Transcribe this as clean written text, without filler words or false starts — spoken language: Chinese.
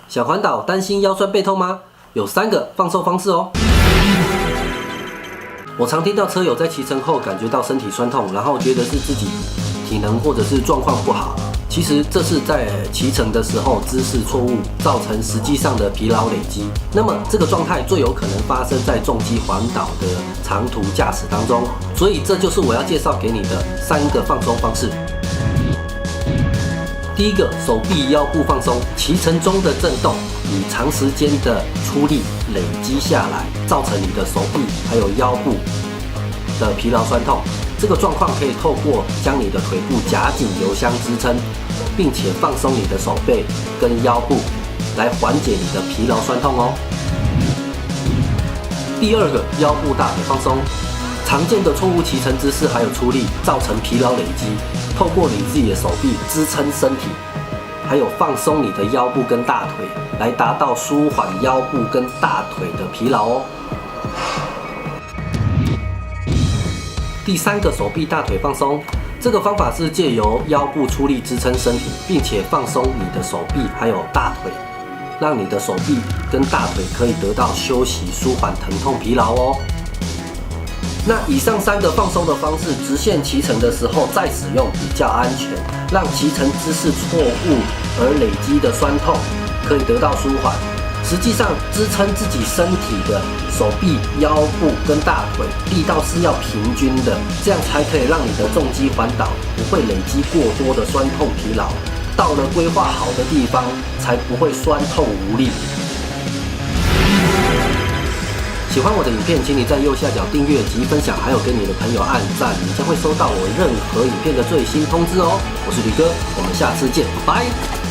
小环岛担心腰酸背痛吗？有3个放松方式哦。我常听到车友在骑乘后感觉到身体酸痛，然后觉得是自己体能或者是状况不好。其实这是在骑乘的时候姿势错误造成实际上的疲劳累积。那么这个状态最有可能发生在重机环岛的长途驾驶当中。所以这就是我要介绍给你的3个放松方式。第一个，手臂腰部放松。骑乘中的震动与长时间的出力累积下来，造成你的手臂还有腰部的疲劳酸痛。这个状况可以透过将你的腿部夹紧油箱支撑，并且放松你的手背跟腰部，来缓解你的疲劳酸痛哦。第二个，腰部大腿放松。常见的错误骑乘姿势还有出力，造成疲劳累积。透过你自己的手臂支撑身体，还有放松你的腰部跟大腿，来达到舒缓腰部跟大腿的疲劳哦。第3个，手臂大腿放松。这个方法是借由腰部出力支撑身体，并且放松你的手臂还有大腿，让你的手臂跟大腿可以得到休息、舒缓疼痛疲劳哦。那以上3个放松的方式，直线骑乘的时候再使用比较安全，让骑乘姿势错误而累积的酸痛可以得到舒缓。实际上，支撑自己身体的手臂、腰部跟大腿力道是要平均的，这样才可以让你的重机环岛不会累积过多的酸痛疲劳，到了规划好的地方才不会酸痛无力。喜欢我的影片，请你在右下角订阅及分享，还有给你的朋友按赞，你将会收到我任何影片的最新通知哦。我是吕哥，我们下次见，拜。